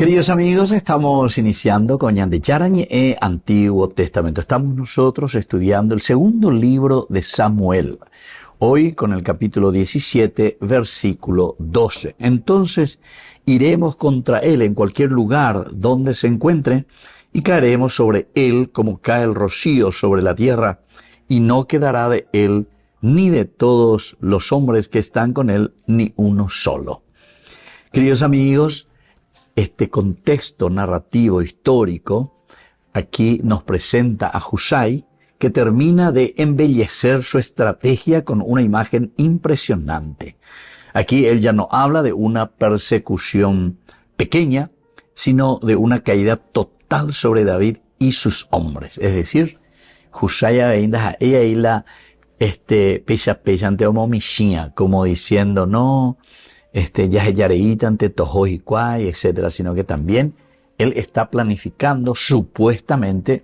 Queridos amigos, estamos iniciando con Ñande Charañe Antiguo Testamento. Estamos nosotros estudiando el segundo libro de Samuel. Hoy con el capítulo 17, versículo 12. Entonces iremos contra él en cualquier lugar donde se encuentre y caeremos sobre él como cae el rocío sobre la tierra, y no quedará de él ni de todos los hombres que están con él ni uno solo. Queridos amigos, este contexto narrativo histórico aquí nos presenta a Husai, que termina de embellecer su estrategia con una imagen impresionante. Aquí él ya no habla de una persecución pequeña, sino de una caída total sobre David y sus hombres. Es decir, Husai ainda ella y la pecha ante homomishia, como diciendo no, ya es yareíta ante tojo y cuay, etcétera, sino que también él está planificando supuestamente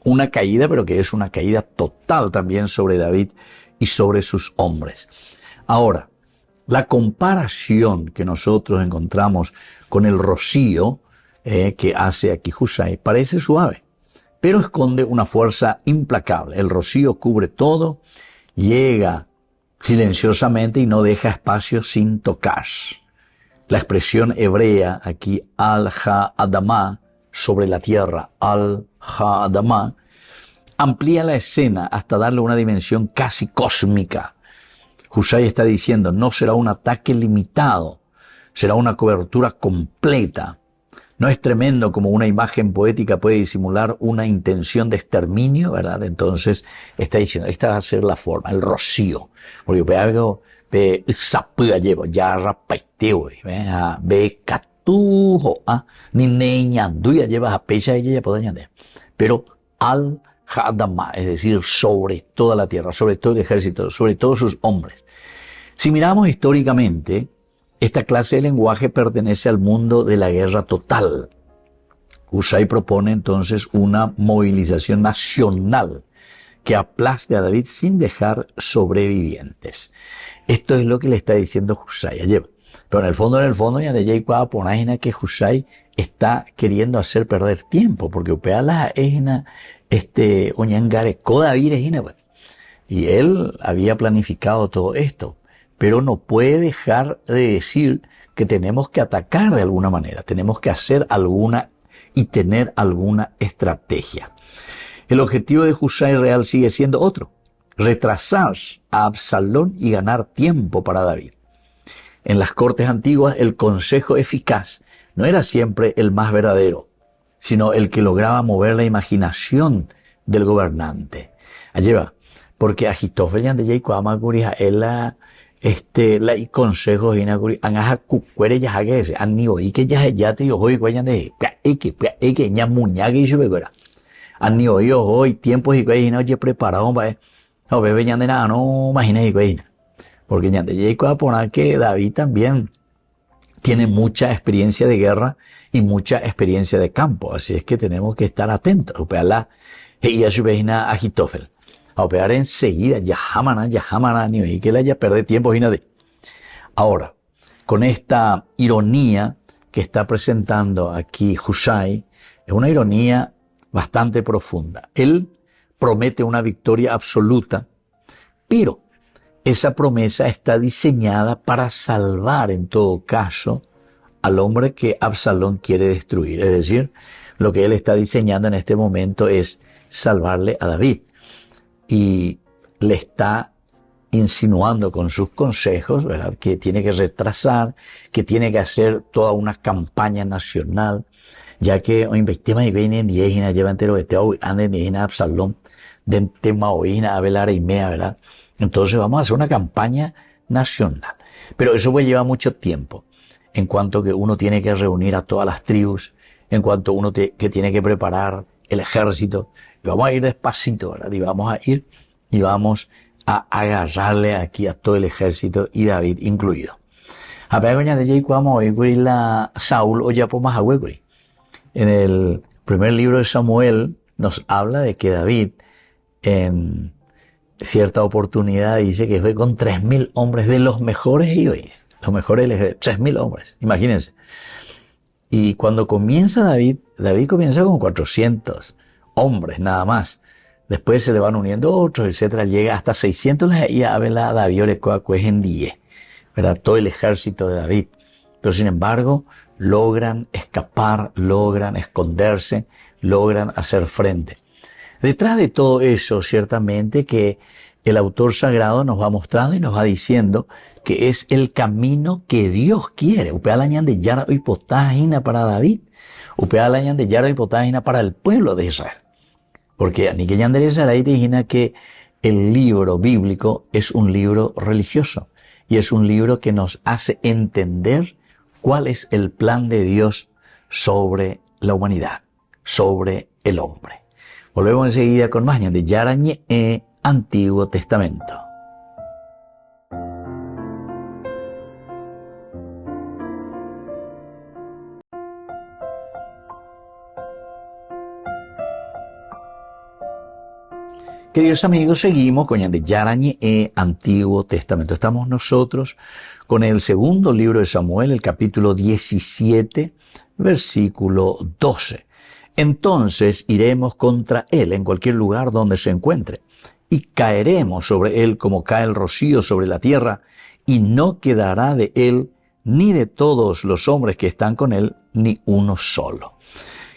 una caída, pero que es una caída total también sobre David y sobre sus hombres. Ahora, la comparación que nosotros encontramos con el rocío que hace aquí Husai parece suave, pero esconde una fuerza implacable. El rocío cubre todo, llega silenciosamente y no deja espacio sin tocar. La expresión hebrea aquí, al-ha-adamá, sobre la tierra, al-ha-adamá, amplía la escena hasta darle una dimensión casi cósmica. Husai está diciendo, no será un ataque limitado, será una cobertura completa. ¿No es tremendo como una imagen poética puede disimular una intención de exterminio, verdad? Entonces está diciendo, esta va a ser la forma, el rocío. Porque ve algo, ve sapua llevo, ya rapaiteo, ve catujo, ni neña duya lleva a pecha y ella puede añadir. Pero al hadama, es decir, sobre toda la tierra, sobre todo el ejército, sobre todos sus hombres. Si miramos históricamente, esta clase de lenguaje pertenece al mundo de la guerra total. Husai propone entonces una movilización nacional que aplaste a David sin dejar sobrevivientes. Esto es lo que le está diciendo Husai ayer. Pero en el fondo, ya de Jacob Ponaina que Husai está queriendo hacer perder tiempo, porque Upeala es Oñangare David es y él había planificado todo esto. Pero no puede dejar de decir que tenemos que atacar de alguna manera, tenemos que hacer alguna y tener alguna estrategia. El objetivo de Husai real sigue siendo otro, retrasar a Absalón y ganar tiempo para David. En las cortes antiguas el consejo eficaz no era siempre el más verdadero, sino el que lograba mover la imaginación del gobernante. Allí va, porque Agitofel ya de Jacob Amaguria él la consejos inaguri angaja kukwere ya hage ani oi que ya te hoy guayan de que ñamuña que yo vegora ani hoy tiempos y que no ye preparado va o bebe ñande nada no imagina y que porque ñande Jacob pona que David también tiene mucha experiencia de guerra y mucha experiencia de campo, así es que tenemos que estar atentos la y a su vecina Agitofel a operar enseguida, yahamana, ni que le haya perdido tiempo y nada. Ahora, con esta ironía que está presentando aquí Husai, es una ironía bastante profunda. Él promete una victoria absoluta, pero esa promesa está diseñada para salvar en todo caso al hombre que Absalón quiere destruir. Es decir, lo que él está diseñando en este momento es salvarle a David. Y le está insinuando con sus consejos, ¿verdad?, que tiene que retrasar, que tiene que hacer toda una campaña nacional, ya que hoy investima y vienen y lleva entero de anden y Absalón, de tema hoy Abelar y Mea, ¿verdad? Entonces vamos a hacer una campaña nacional. Pero eso puede llevar mucho tiempo, en cuanto que uno tiene que reunir a todas las tribus, en cuanto uno que tiene que preparar el ejército, y vamos a ir despacito, ¿verdad? Y vamos a ir y vamos a agarrarle aquí a todo el ejército y David incluido. Saúl o en el primer libro de Samuel nos habla de que David en cierta oportunidad dice que fue con 3.000 hombres de los mejores y los mejores 3.000 hombres, imagínense. Y cuando comienza David comienza con 400 hombres nada más. Después se le van uniendo otros, etcétera. Llega hasta 600 y habla David en 10, ¿verdad? Todo el ejército de David. Pero sin embargo, logran escapar, logran esconderse, logran hacer frente. Detrás de todo eso, ciertamente que el autor sagrado nos va mostrando y nos va diciendo que es el camino que Dios quiere. Upealañan de Yara y Potágina para David. Upealañan de Yara y Potágina para el pueblo de Israel. Porque ni que Yandere Saray te imagina que el libro bíblico es un libro religioso y es un libro que nos hace entender cuál es el plan de Dios sobre la humanidad, sobre el hombre. Volvemos enseguida con más de Yarañe Antiguo Testamento. Queridos amigos, seguimos con de Yarañe Antiguo Testamento. Estamos nosotros con el segundo libro de Samuel, el capítulo 17, versículo 12. Entonces iremos contra él en cualquier lugar donde se encuentre, y caeremos sobre él como cae el rocío sobre la tierra, y no quedará de él ni de todos los hombres que están con él, ni uno solo.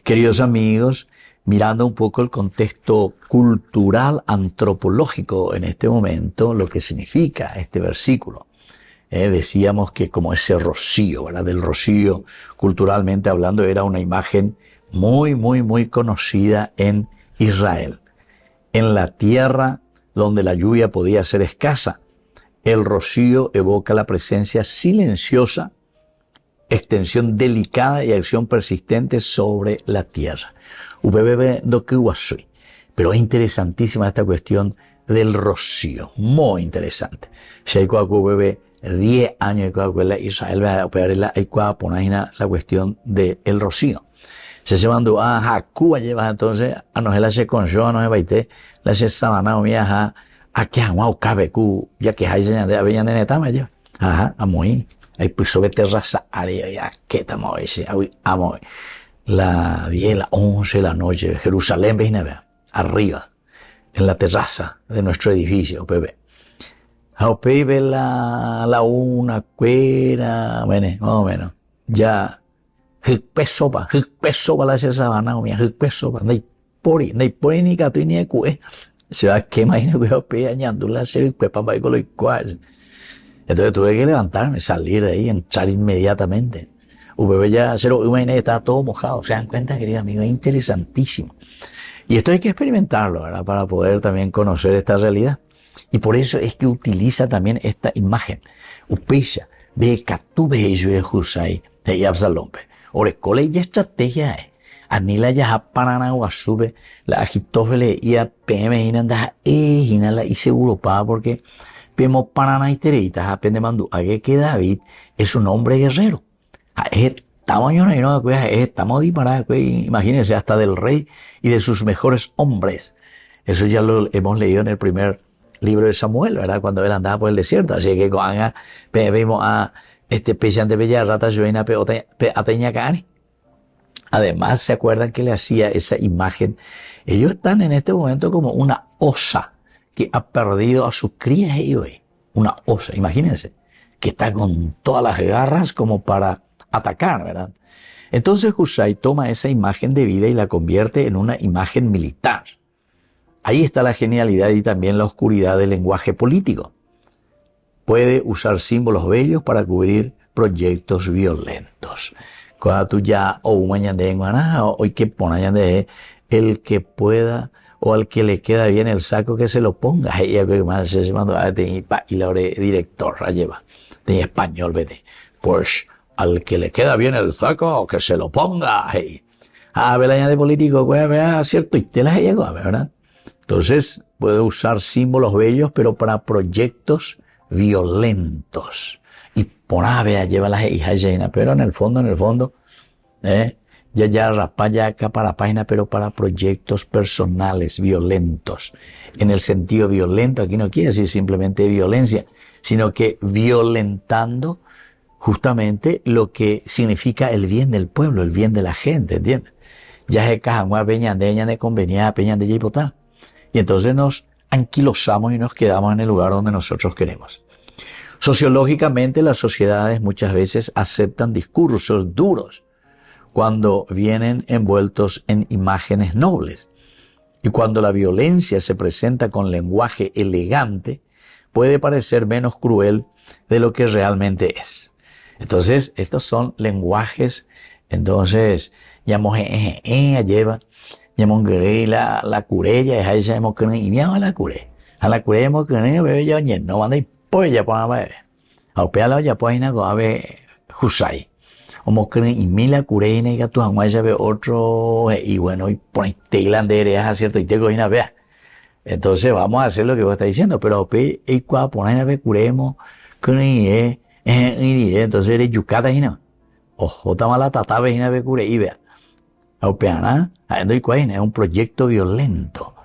Queridos amigos, mirando un poco el contexto cultural, antropológico en este momento, lo que significa este versículo. Decíamos que como ese rocío, ¿verdad? Del rocío, culturalmente hablando, era una imagen muy conocida en Israel. En la tierra donde la lluvia podía ser escasa, el rocío evoca la presencia silenciosa, extensión delicada y acción persistente sobre la tierra. Pero es interesantísima esta cuestión del rocío, muy interesante. Si hay 10 años de Israel va a operar la cuestión del rocío. Se mandó a Cuba lleva entonces a nos la se conjó a nos baite la se sabana o mía a que agua cabecu ya que hay de habían de neta me lleva a muy hay pues sobre terraza área ya que estamos ese amo la 10 la 11 de la noche Jerusalén veis arriba en la terraza de nuestro edificio Pepe a Pepe la una cuera bueno más o menos ya hikpe sopa la se sabana o mía hikpe sopa nei pori ni catu ni cue se va que imagino que yo pe añandula se hikpe para con los cuas. Entonces tuve que levantarme, salir de ahí, entrar inmediatamente. Bebé ya se lo imaginé, estaba todo mojado. ¿Se dan cuenta, queridos amigos? Es interesantísimo. Y esto hay que experimentarlo, ¿verdad? Para poder también conocer esta realidad. Y por eso es que utiliza también esta imagen. Upeisa, ve catube yo de Husay, de Absalom. Orecole ya estrategia anila ya parana sube la agitofele y a PM inanda inala y seguro pa porque pemo parana y tereitas aprende mandu a que David es un hombre guerrero. Es tamaño no es tamaño para imagínense hasta del rey y de sus mejores hombres. Eso ya lo hemos leído en el primer libro de Samuel, ¿verdad? Cuando él andaba por el desierto. Así que cuando vemos a este pejan de bella rata joina ateña cani. Además, ¿se acuerdan que le hacía esa imagen? Ellos están en este momento como una osa que ha perdido a su cría y hoy. Una osa, imagínense, que está con todas las garras como para atacar, ¿verdad? Entonces Husay toma esa imagen de vida y la convierte en una imagen militar. Ahí está la genialidad y también la oscuridad del lenguaje político. Puede usar símbolos bellos para cubrir proyectos violentos. Cuando tú ya o mañana de hoy que ponen de el que pueda o al que le queda bien el saco que se lo ponga. Y más se mandó y la director la lleva. De español, vete. Pues al que le queda bien el saco que se lo ponga. A ver, la de político, pues vea cierto y te la llegó, ¿verdad? Entonces puede usar símbolos bellos, pero para proyectos violentos. Y por ave lleva las hijas llenas, pero en el fondo, ya rapaya acá para página, pero para proyectos personales, violentos. En el sentido violento, aquí no quiere decir simplemente violencia, sino que violentando justamente lo que significa el bien del pueblo, el bien de la gente, ¿entiendes? Ya se cajangua peña de convenía, peña de yipotá. Y entonces nos anquilosamos y nos quedamos en el lugar donde nosotros queremos. Sociológicamente, las sociedades muchas veces aceptan discursos duros cuando vienen envueltos en imágenes nobles. Y cuando la violencia se presenta con lenguaje elegante, puede parecer menos cruel de lo que realmente es. Entonces, estos son lenguajes, entonces, lleva, la curella, es hemos y a la cure. A la cure hemos bebé ya no van a ir pues ya para bebé. A peala ya pues na go ave Husay. Como creen y mila cureina y gato ya ve otro y bueno y por Tailandia es cierto y te cogina vea. Entonces vamos a hacer lo que vos estás diciendo, pero y cuando ponen a ver curemos creen entonces eres yucata y no. Ojo, está mala tata vejina ve cure y vea. Aupeana, es un proyecto violento.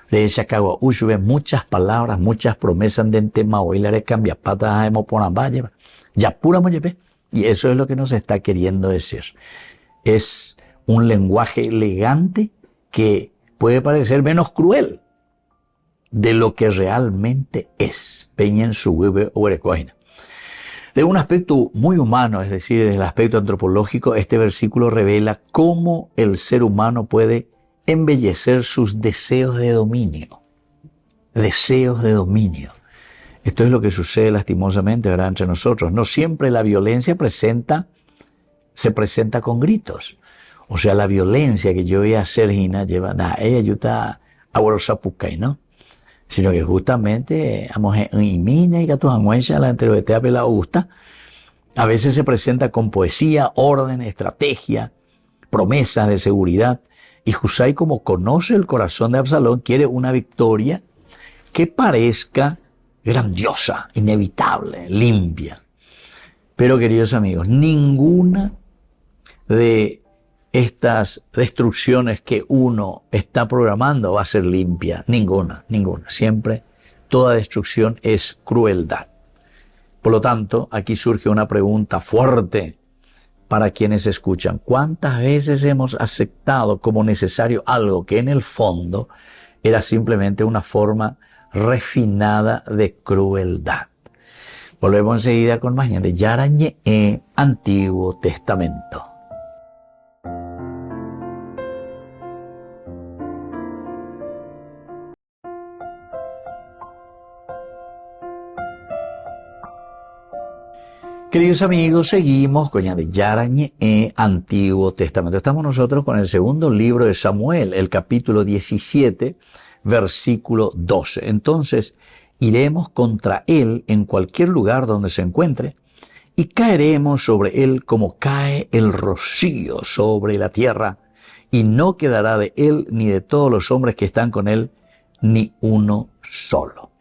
De esa cagua ve muchas palabras, muchas promesas de tema hoy le cambia patas hemos por valle. Ya pura moyepe. Y eso es lo que nos está queriendo decir. Es un lenguaje elegante que puede parecer menos cruel de lo que realmente es. Peña en su hueve o erecoina. De un aspecto muy humano, es decir, desde el aspecto antropológico, este versículo revela cómo el ser humano puede embellecer sus deseos de dominio. Deseos de dominio. Esto es lo que sucede lastimosamente, ¿verdad?, entre nosotros. No siempre la violencia se presenta con gritos. O sea, la violencia que yo voy a hacer, Gina, lleva a ella ayuda a Guarosapucay, ¿no? Sino que justamente, y que tu amuencia la entrevete a la gusta, a veces se presenta con poesía, orden, estrategia, promesas de seguridad. Y Husay, como conoce el corazón de Absalón, quiere una victoria que parezca grandiosa, inevitable, limpia. Pero, queridos amigos, ninguna de estas destrucciones que uno está programando va a ser limpia. Ninguna. Siempre toda destrucción es crueldad. Por lo tanto, aquí surge una pregunta fuerte para quienes escuchan. ¿Cuántas veces hemos aceptado como necesario algo que en el fondo era simplemente una forma refinada de crueldad? Volvemos enseguida con más de Yarañe Antiguo Testamento. Queridos amigos, seguimos con Yarañe Antiguo Testamento. Estamos nosotros con el segundo libro de Samuel, el capítulo 17, versículo 12. Entonces, iremos contra él en cualquier lugar donde se encuentre y caeremos sobre él como cae el rocío sobre la tierra y no quedará de él ni de todos los hombres que están con él ni uno solo.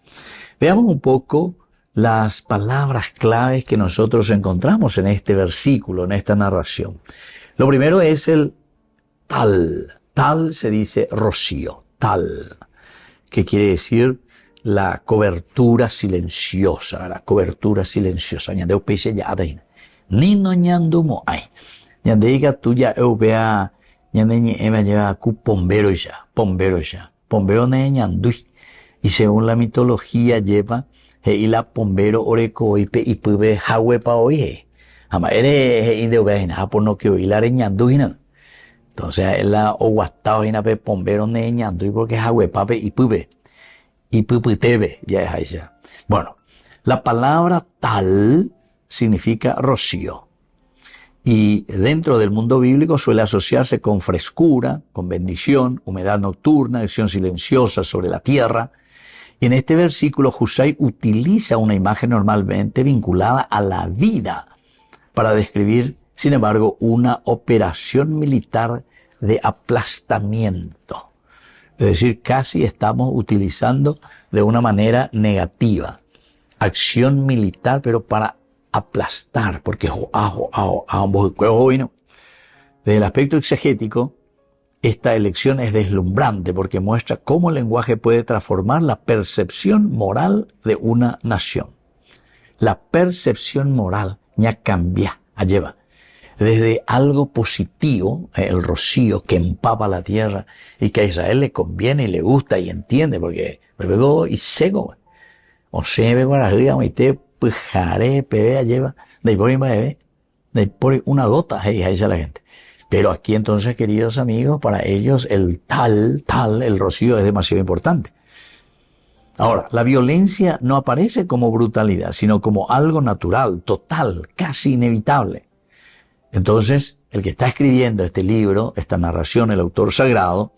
Veamos un poco las palabras claves que nosotros encontramos en este versículo, en esta narración. Lo primero es el tal. Tal se dice rocío, tal, que quiere decir la cobertura silenciosa, la cobertura silenciosa. Ñande upese ya adain. Ni no ñandumo ay. Ñande diga tuya eupea, ñande ñe ema lleva ku pombero ya. Pombero ne ñandui. Y según la mitología lleva y la pombero oreco oipe y pube hawepa oye. Ama ere inde obeina por no que oilare ñanduina. Entonces él la oguastao ina pe pombero ne ñandui porque hawepa pe y pube. Y puputebe, ya es ahí ya. Bueno, la palabra tal significa rocío. Y dentro del mundo bíblico suele asociarse con frescura, con bendición, humedad nocturna, acción silenciosa sobre la tierra. Y en este versículo, Husay utiliza una imagen normalmente vinculada a la vida para describir, sin embargo, una operación militar de aplastamiento. Es decir, casi estamos utilizando de una manera negativa. Acción militar, pero para aplastar, porque desde el aspecto exegético, esta elección es deslumbrante porque muestra cómo el lenguaje puede transformar la percepción moral de una nación. La percepción moral ya cambia, lleva. Desde algo positivo, el rocío que empapa la tierra y que a Israel le conviene y le gusta y entiende, porque me pegó y seco. O sea, me para arriba, me te pujaré, pebea, lleva, de por ahí bebé, de por ahí una gota, ahí dice la gente. Pero aquí entonces, queridos amigos, para ellos el el rocío es demasiado importante. Ahora, la violencia no aparece como brutalidad, sino como algo natural, total, casi inevitable. Entonces, el que está escribiendo este libro, esta narración, el autor sagrado,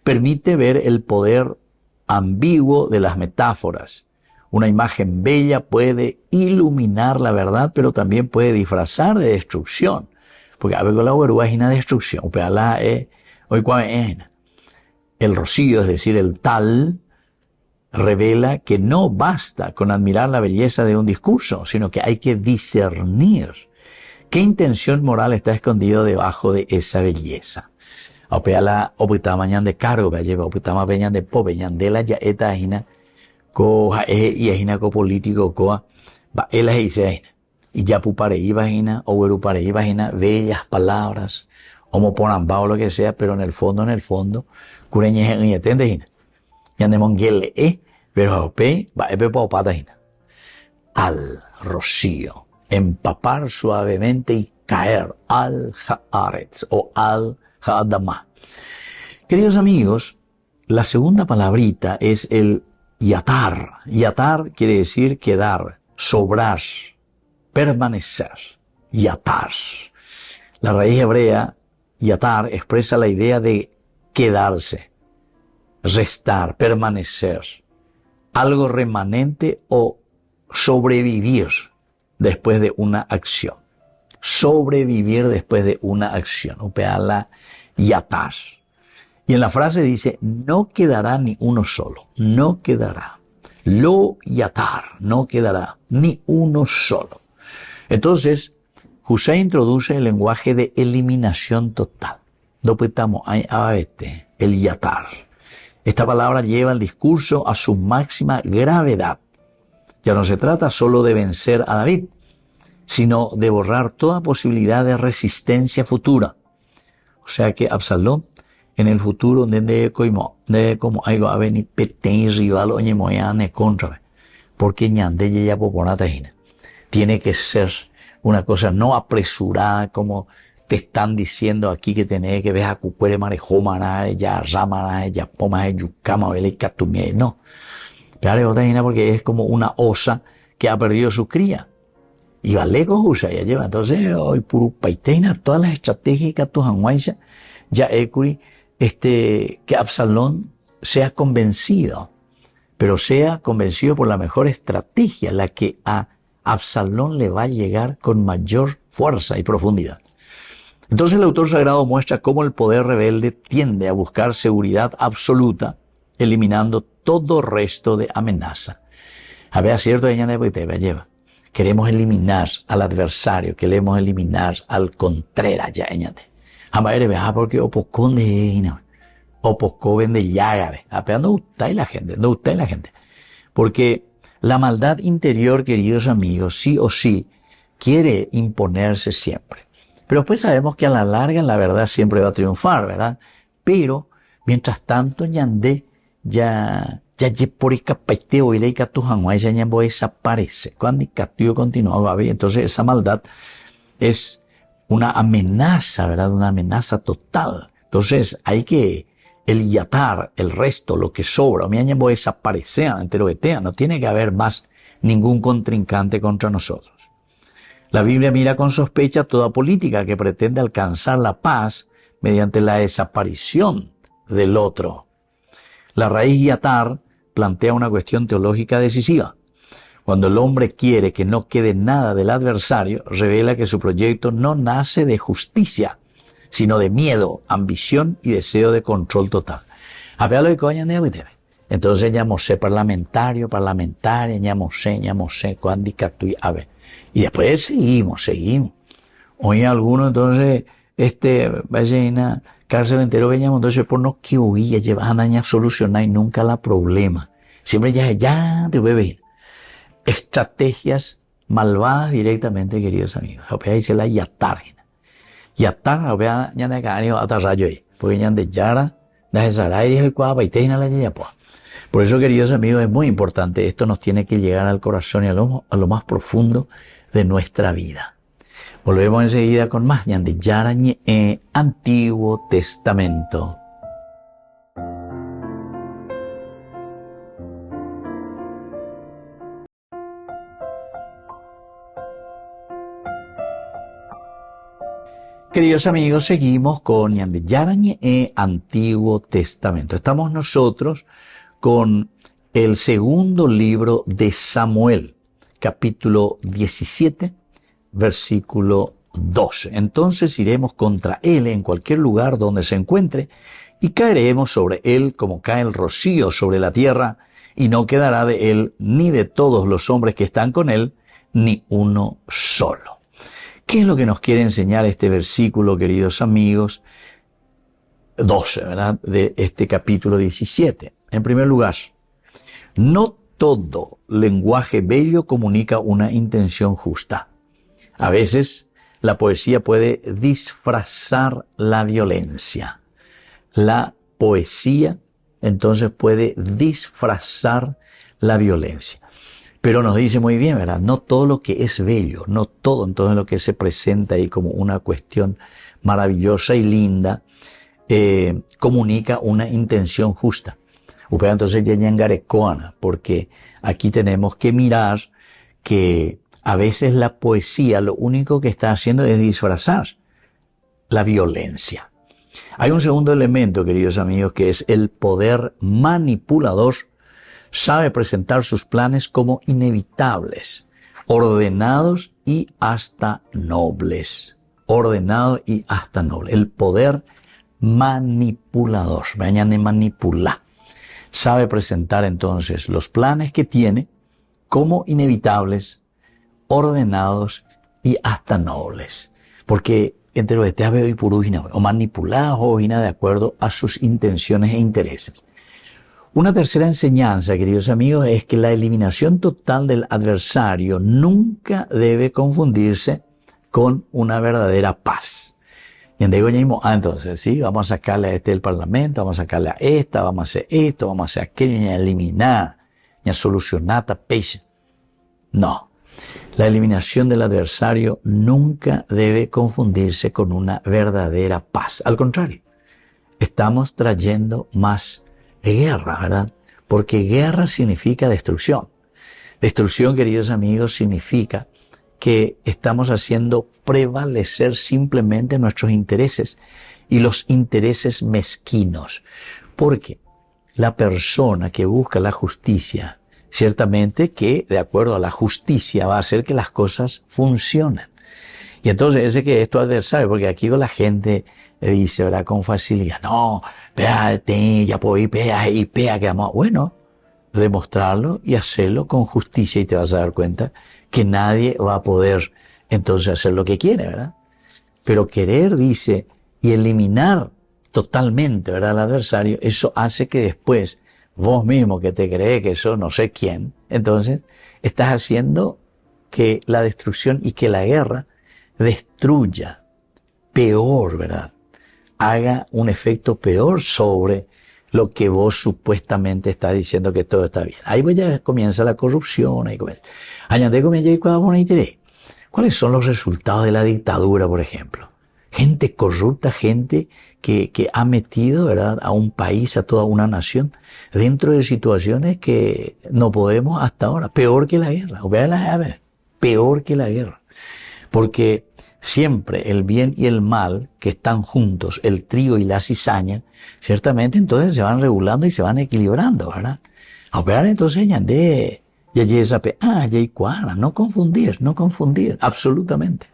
permite ver el poder ambiguo de las metáforas. Una imagen bella puede iluminar la verdad, pero también puede disfrazar de destrucción. Porque a veces la huerúa es una destrucción. El rocío, es decir, el tal, revela que no basta con admirar la belleza de un discurso, sino que hay que discernir qué intención moral está escondida debajo de esa belleza. Opea opita mañana de cargo, lleva opita mañana de pobeñan de la ya eta ajina coja y ajina co político coa va él dice y ya pupare ibajina o verupare ibajina bellas palabras como ponambao lo que sea, pero en el fondo cureñe en yetende y andemos gele pero ope va epe paupata jina al rocío, empapar suavemente y caer al haaretz o al haadamah. Queridos amigos, la segunda palabrita es el yatar. Yatar quiere decir quedar, sobrar, permanecer. Yatar. La raíz hebrea, yatar, expresa la idea de quedarse, restar, permanecer, algo remanente o sobrevivir después de una acción. Sobrevivir después de una acción. Upeala yatar. Y en la frase dice, no quedará ni uno solo. No quedará. Lo yatar. No quedará ni uno solo. Entonces, José introduce el lenguaje de eliminación total. El yatar. Esta palabra lleva el discurso a su máxima gravedad. Ya no se trata solo de vencer a David, sino de borrar toda posibilidad de resistencia futura. O sea que Absalón, en el futuro, de como algo a venir petén rival oye moyane contra, porque ñande ya poponata tiene que ser una cosa no apresurada como te están diciendo aquí que tenés que ver a cucuere marejomana, ya ramana, ya poma, yucama, vele catumie, no. Claro, otra gente porque es como una osa que ha perdido su cría. Y vale usa ya lleva. Entonces, hoy puro paiteina, todas las estrategias que tu hanguaisa, ya ecuri, que Absalón sea convencido, pero sea convencido por la mejor estrategia, la que a Absalón le va a llegar con mayor fuerza y profundidad. Entonces el autor sagrado muestra cómo el poder rebelde tiende a buscar seguridad absoluta, eliminando todo resto de amenaza. A ver, cierto, lleva. Queremos eliminar al adversario, queremos eliminar al contreras, ya añade. Amaere, porque opocón de llagave. Apenas no gusta la gente. Porque la maldad interior, queridos amigos, sí o sí, quiere imponerse siempre. Pero después sabemos que a la larga la verdad siempre va a triunfar, ¿verdad? Pero, mientras tanto, ñande, ya por el capeteo y la icatujanguay ya desaparece. Cuando el castigo continúa, entonces esa maldad es una amenaza, ¿verdad? Una amenaza total. Entonces hay que el yatar, el resto, lo que sobra, mi año desaparecer, entero que no tiene que haber más ningún contrincante contra nosotros. La Biblia mira con sospecha toda política que pretende alcanzar la paz mediante la desaparición del otro. La raíz yatar plantea una cuestión teológica decisiva. Cuando el hombre quiere que no quede nada del adversario, revela que su proyecto no nace de justicia, sino de miedo, ambición y deseo de control total. Entonces llamose parlamentario, llamose, cuandicatui, a ver. Y después seguimos. Hoy algunos entonces, vaya una cárcel entero veníamos entonces por no que huía, llevaban a solucionar y nunca la problema. Siempre ya te voy a ver. Estrategias malvadas directamente, queridos amigos. Opea dice la yatar. Yatar, opea, ya de cariño, hasta rayo ahí. Porque ya de yara, de saray, y cuava, y teina la yapoa. Por eso, queridos amigos, es muy importante. Esto nos tiene que llegar al corazón y a lo más profundo de nuestra vida. Volvemos enseguida con más de Yarañe, Antiguo Testamento. Queridos amigos, seguimos con Yande Yarañe, Antiguo Testamento. Estamos nosotros con el segundo libro de Samuel, capítulo 17, versículo 12. Entonces iremos contra él en cualquier lugar donde se encuentre y caeremos sobre él como cae el rocío sobre la tierra, y no quedará de él ni de todos los hombres que están con él, ni uno solo. ¿Qué es lo que nos quiere enseñar este versículo, queridos amigos? 12, ¿verdad? De este capítulo 17. En primer lugar, no todo lenguaje bello comunica una intención justa. A veces, la poesía puede disfrazar la violencia. La poesía, entonces, puede disfrazar la violencia. Pero nos dice muy bien, ¿verdad? No todo lo que es bello, no todo entonces lo que se presenta ahí como una cuestión maravillosa y linda, comunica una intención justa. Entonces ya ñangarecoana, porque aquí tenemos que mirar que a veces la poesía lo único que está haciendo es disfrazar la violencia. Hay un segundo elemento, queridos amigos, que es el poder manipulador. Sabe presentar sus planes como inevitables, ordenados y hasta nobles. Ordenado y hasta noble. El poder manipulador. Vayan de manipular. Sabe presentar entonces los planes que tiene como inevitables, ordenados y hasta nobles. Porque entre los de veo y purugina, o manipulados o de acuerdo a sus intenciones e intereses. Una tercera enseñanza, queridos amigos, es que la eliminación total del adversario nunca debe confundirse con una verdadera paz. Y entonces, sí, vamos a sacarle a este del parlamento, vamos a sacarle a esta, vamos a hacer esto, vamos a hacer aquello, y a eliminar, y a solucionar esta peixe. No. La eliminación del adversario nunca debe confundirse con una verdadera paz. Al contrario, estamos trayendo más guerra, ¿verdad? Porque guerra significa destrucción. Destrucción, queridos amigos, significa que estamos haciendo prevalecer simplemente nuestros intereses y los intereses mezquinos. Porque la persona que busca la justicia, ciertamente que de acuerdo a la justicia va a hacer que las cosas funcionen. Y entonces ese que es tu adversario, porque aquí la gente dice, ¿verdad? Con facilidad, no, pégate, ya puedo ir, pega, que vamos. Bueno, demostrarlo y hacerlo con justicia y te vas a dar cuenta que nadie va a poder entonces hacer lo que quiere, ¿verdad? Pero querer, dice, y eliminar totalmente, ¿verdad? Al adversario, eso hace que después vos mismo que te crees que sos no sé quién, entonces estás haciendo que la destrucción y que la guerra destruya peor, ¿verdad? Haga un efecto peor sobre lo que vos supuestamente estás diciendo que todo está bien. Ahí ya comienza la corrupción, ahí comienza. ¿Cuáles son los resultados de la dictadura, por ejemplo? Gente corrupta, gente que ha metido, ¿verdad?, a un país, a toda una nación, dentro de situaciones que no podemos hasta ahora. Peor que la guerra. Peor que la guerra. Porque siempre el bien y el mal que están juntos, el trigo y la cizaña, ciertamente entonces se van regulando y se van equilibrando, ¿verdad? Entonces no confundir, absolutamente.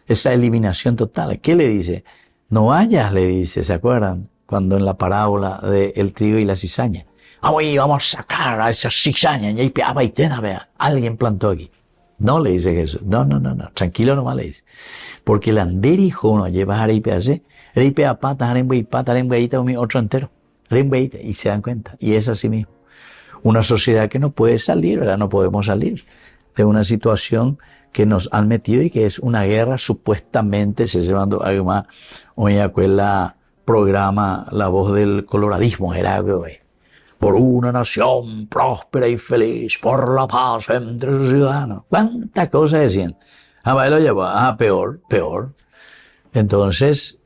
Esa eliminación total. ¿Qué le dice? No vayas, le dice, ¿se acuerdan? Cuando en la parábola del trigo y la cizaña. Vamos a sacar a esa cizaña, alguien plantó aquí. No, le dice Jesús. No, tranquilo nomás le dice. Porque el anderijo no lleva a reipearse, reipea pata, otro entero. Y se dan cuenta. Y es así mismo. Una sociedad que no puede salir, ¿verdad? No podemos salir. de una situación que nos han metido y que es una guerra supuestamente, se llevando algo más, hoy la programa La Voz del Coloradismo, era por una nación próspera y feliz, por la paz entre sus ciudadanos. ¿Cuántas cosas decían? Lo llevó peor. Entonces,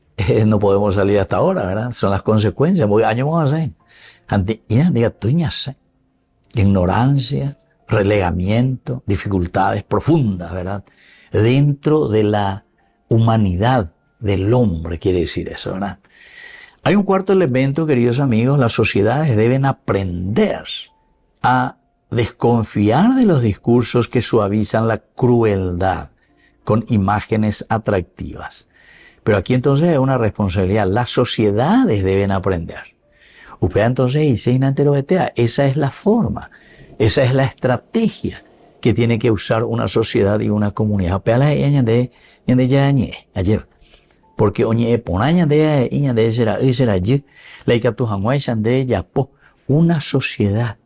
no podemos salir hasta ahora, ¿verdad? Son las consecuencias, porque años vamos a hacer. Ignorancia, relegamiento, dificultades profundas, ¿verdad? Dentro de la humanidad del hombre, quiere decir eso, ¿verdad? Hay un cuarto elemento, queridos amigos, las sociedades deben aprender a desconfiar de los discursos que suavizan la crueldad con imágenes atractivas. Pero aquí entonces es una responsabilidad, las sociedades deben aprender. Upea entonces dice, esa es la forma, esa es la estrategia que tiene que usar una sociedad y una comunidad. Upea la ayer. Porque oñe ponaña de iña de será una sociedad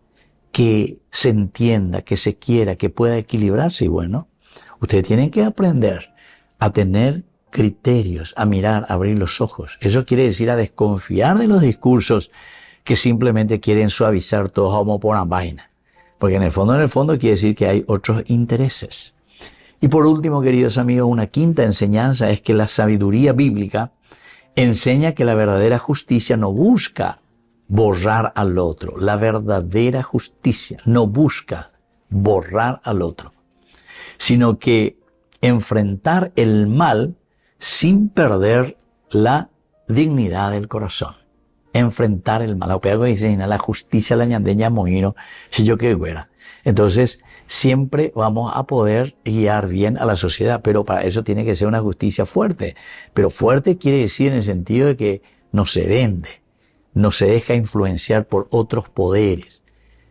que se entienda, que se quiera, que pueda equilibrarse. Y bueno, ustedes tienen que aprender a tener criterios, a mirar, a abrir los ojos. Eso quiere decir a desconfiar de los discursos que simplemente quieren suavizar todo como por una vaina. Porque en el fondo quiere decir que hay otros intereses. Y por último, queridos amigos, una quinta enseñanza es que la sabiduría bíblica enseña que la verdadera justicia no busca borrar al otro. La verdadera justicia no busca borrar al otro, sino que enfrentar el mal sin perder la dignidad del corazón. Enfrentar el mal. La justicia la ñandeña moino, si yo que fuera. Entonces, siempre vamos a poder guiar bien a la sociedad, pero para eso tiene que ser una justicia fuerte. Pero fuerte quiere decir en el sentido de que no se vende, no se deja influenciar por otros poderes.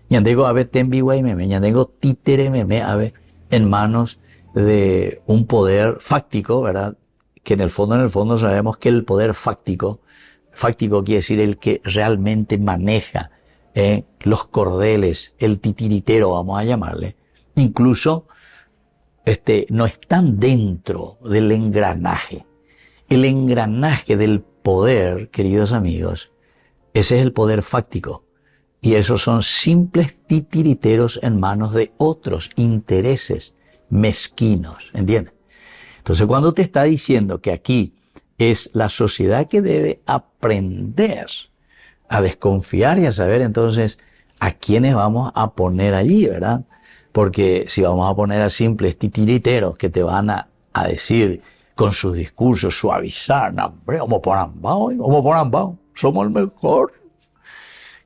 Ñandego a ver tembiwa y meme, ñandego títere meme a ver en manos de un poder fáctico, ¿verdad? Que en el fondo sabemos que el poder fáctico quiere decir el que realmente maneja los cordeles, el titiritero, vamos a llamarle, incluso no están dentro del engranaje. El engranaje del poder, queridos amigos, ese es el poder fáctico. Y esos son simples titiriteros en manos de otros intereses mezquinos, ¿entiendes? Entonces, cuando te está diciendo que aquí es la sociedad que debe aprender a desconfiar y a saber entonces a quiénes vamos a poner allí, ¿verdad? Porque si vamos a poner a simples titiriteros que te van a decir con sus discursos, suavizar, no, hombre, vamos por ambao, somos el mejor.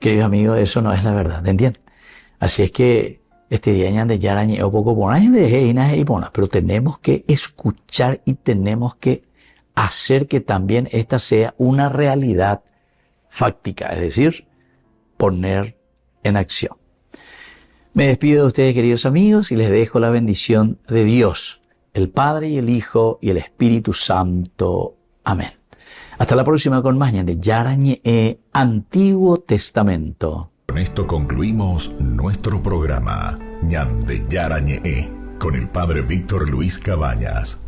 Queridos amigos, eso no es la verdad, ¿entiendes? Así es que este día de yarañe o poco por año de heinas y bonas, pero tenemos que escuchar y tenemos que hacer que también esta sea una realidad fáctica, es decir, poner en acción. Me despido de ustedes, queridos amigos, y les dejo la bendición de Dios, el Padre y el Hijo y el Espíritu Santo. Amén. Hasta la próxima con más de Yarañe Antiguo Testamento. Con esto concluimos nuestro programa Ñande Yarañe con el Padre Víctor Luis Cabañas.